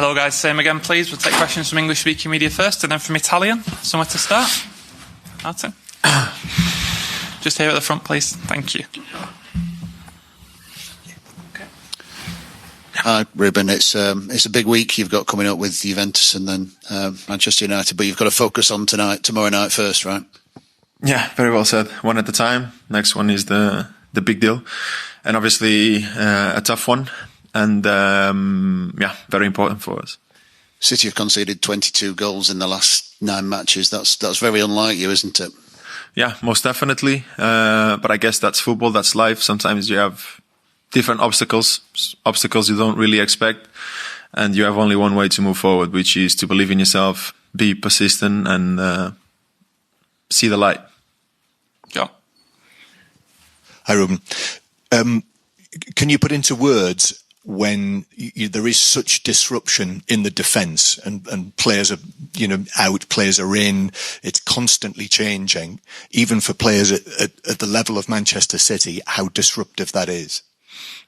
Hello guys, same again please. We'll take questions from English speaking media first and then from Italian. Somewhere to start? Martin? Just here at the front please. Thank you. Hi Ruben, it's a big week you've got coming up with Juventus and then Manchester United, but you've got to focus on tomorrow night first, right? Yeah, very well said. One at a time. Next one is the big deal, and obviously a tough one, and very important for us. City have conceded 22 goals in the last 9 matches. That's very unlike you, isn't it? Yeah, most definitely. But I guess that's football. That's life. Sometimes you have different obstacles you don't really expect, and you have only one way to move forward, which is to believe in yourself, be persistent, and see the light. John? Hi, Ruben. Can you put into words when there is such disruption in the defence and players are, out, players are in, it's constantly changing, even for players at the level of Manchester City, how disruptive that is?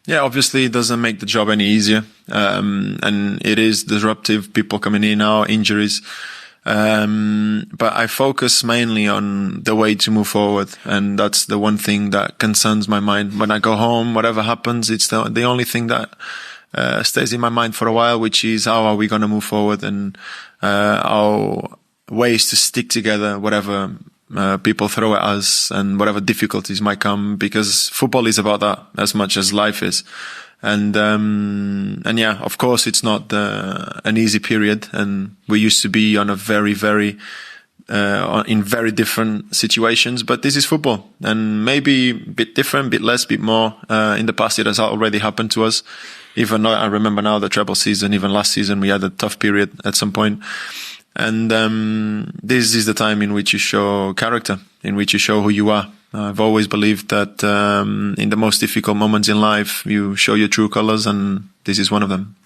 Yeah, obviously it doesn't make the job any easier. And it is disruptive, people coming in now, injuries. But I focus mainly on the way to move forward. And that's the one thing that concerns my mind. When I go home, whatever happens, it's the only thing that stays in my mind for a while, which is how are we going to move forward and our ways to stick together, whatever people throw at us and whatever difficulties might come, because football is about that as much as life is. And yeah, of course it's not an easy period, and we used to be on a very in very different situations, but this is football, and maybe a bit different, a bit less, a bit more. In the past it has already happened to us. Even though I remember now the treble season, even last season we had a tough period at some point. And this is the time in which you show character, in which you show who you are. I've always believed that in the most difficult moments in life, you show your true colours, and this is one of them.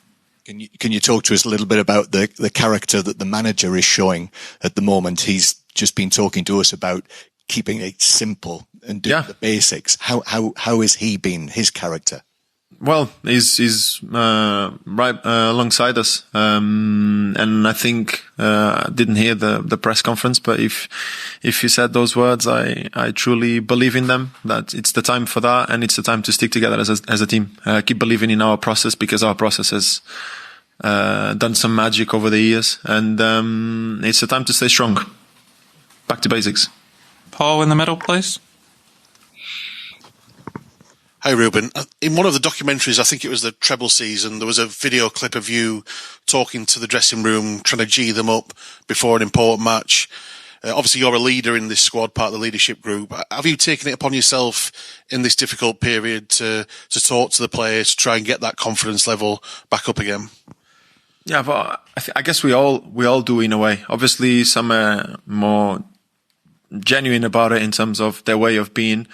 Can you talk to us a little bit about the character that the manager is showing at the moment? He's just been talking to us about keeping it simple and doing the basics. How has he been, his character? Well, he's right alongside us, and I think I didn't hear the press conference, but if you said those words, I truly believe in them. That it's the time for that, and it's the time to stick together as a team. Keep believing in our process, because our process has done some magic over the years, and it's the time to stay strong. Back to basics. Paul in the middle, please. Hi, Ruben. In one of the documentaries, I think it was the treble season, there was a video clip of you talking to the dressing room, trying to G them up before an important match. Obviously, you're a leader in this squad, part of the leadership group. Have you taken it upon yourself in this difficult period to talk to the players, to try and get that confidence level back up again? Yeah, but I guess we all do in a way. Obviously, some are more genuine about it in terms of their way of being.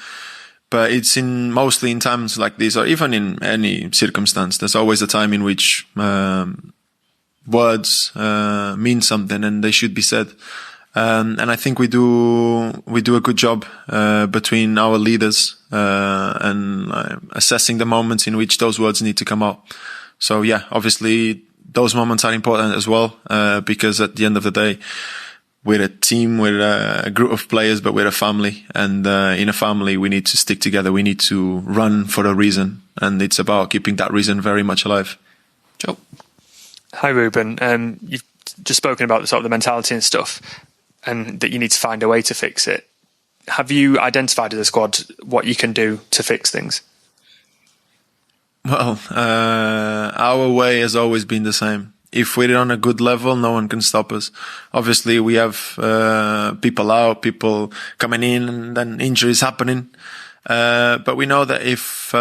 But it's mostly in times like this, or even in any circumstance, there's always a time in which words mean something and they should be said. And I think we do a good job between our leaders and assessing the moments in which those words need to come out. So yeah, obviously those moments are important as well, because at the end of the day, we're a team, we're a group of players, but we're a family. And in a family, we need to stick together. We need to run for a reason. And it's about keeping that reason very much alive. Joe. Hi, Ruben. You've just spoken about the mentality and stuff, and that you need to find a way to fix it. Have you identified as a squad what you can do to fix things? Well, our way has always been the same. If we're on a good level, no one can stop us. Obviously, we have people out, people coming in, and then injuries happening. But we know that if we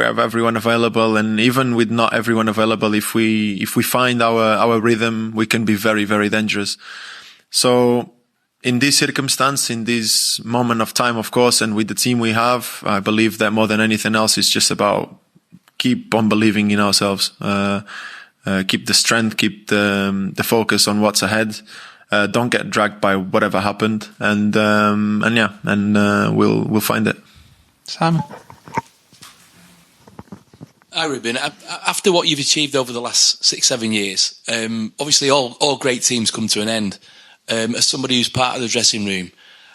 have everyone available, and even with not everyone available, if we find our rhythm, we can be very, very dangerous. So in this circumstance, in this moment of time, of course, and with the team we have, I believe that more than anything else, it's just about keep on believing in ourselves. Keep the strength, keep the focus on what's ahead. Don't get dragged by whatever happened, and we'll find it. Simon. Hi, Ruben. After what you've achieved over the last 6-7 years, obviously all great teams come to an end. As somebody who's part of the dressing room,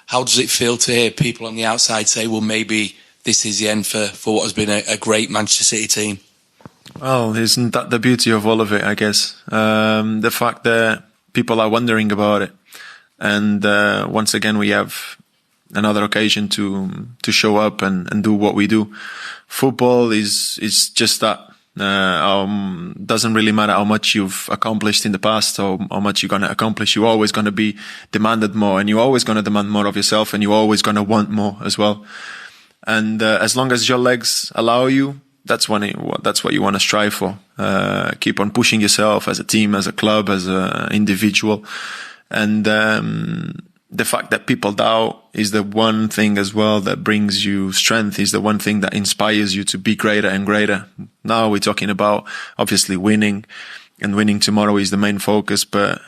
how does it feel to hear people on the outside say, well, maybe this is the end for what has been a great Manchester City team? Well, isn't that the beauty of all of it, I guess? The fact that people are wondering about it. And once again, we have another occasion to show up and do what we do. Football is just that. Doesn't really matter how much you've accomplished in the past or how much you're going to accomplish. You're always going to be demanded more, and you're always going to demand more of yourself, and you're always going to want more as well. And as long as your legs allow you, that's what you want to strive for. Keep on pushing yourself as a team, as a club, as an individual. And the fact that people doubt is the one thing as well that brings you strength, is the one thing that inspires you to be greater and greater. Now we're talking about obviously winning, and winning tomorrow is the main focus. But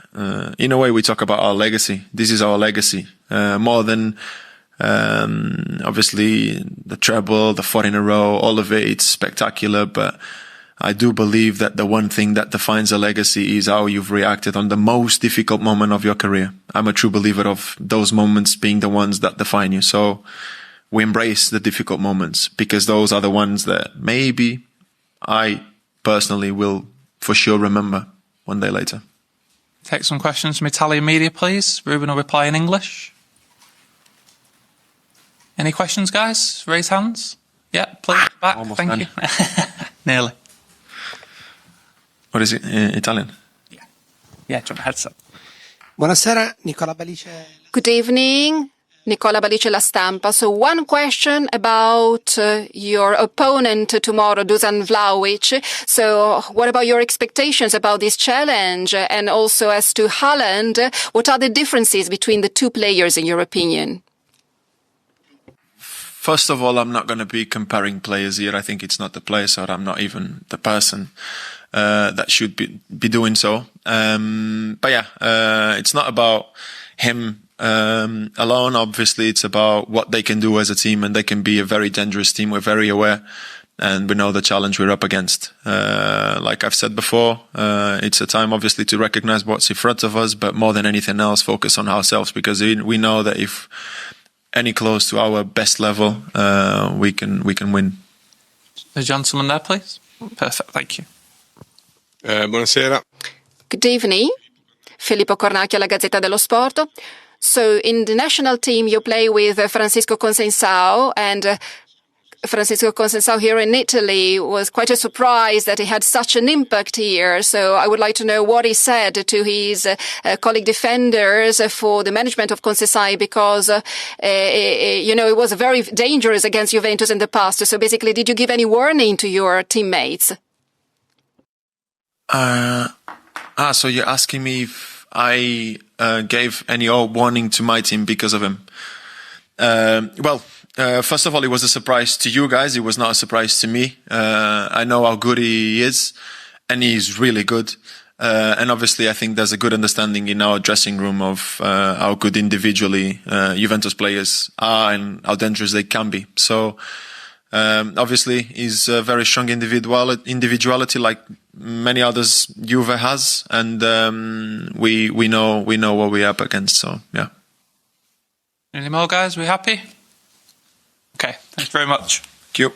in a way, we talk about our legacy. This is our legacy. More than obviously the treble, the 4 in a row, all of it, it's spectacular. But I do believe that the one thing that defines a legacy is how you've reacted on the most difficult moment of your career. I'm a true believer of those moments being the ones that define you. So we embrace the difficult moments, because those are the ones that maybe I personally will for sure remember one day later. Take some questions from Italian media, please. Ruben will reply in English. Any questions, guys? Raise hands. Yeah, please. Back. Almost Thank done. you. Nearly. What is it? Italian? Yeah, do you want a headset? Buonasera, Nicola Balice. Good evening, Nicola Balice, La Stampa. So one question about your opponent tomorrow, Dusan Vlahovic. So what about your expectations about this challenge? And also as to Haaland, what are the differences between the two players in your opinion? First of all, I'm not going to be comparing players here. I think it's not the place, or I'm not even the person that should be doing so. But yeah, it's not about him alone. Obviously, it's about what they can do as a team, and they can be a very dangerous team. We're very aware, and we know the challenge we're up against. Like I've said before, it's a time obviously to recognize what's in front of us, but more than anything else, focus on ourselves, because we know that if any close to our best level, we can win. The gentleman there, please. Perfect, thank you. Buonasera. Good evening, Filippo Cornacchio, La Gazzetta dello Sport. So in the national team, you play with Francisco Conceição, and Francisco Conceição here in Italy was quite a surprise that he had such an impact here. So I would like to know what he said to his colleague defenders for the management of Conceição, because, it was very dangerous against Juventus in the past. So basically, did you give any warning to your teammates? So you're asking me if I gave any warning to my team because of him? First of all, it was a surprise to you guys. It was not a surprise to me. I know how good he is, and he's really good. And obviously, I think there's a good understanding in our dressing room of how good individually Juventus players are and how dangerous they can be. So obviously, he's a very strong individuality, like many others Juve has, and we know what we're up against. So yeah. Any more, guys? We happy? Okay, thanks very much. Thank you.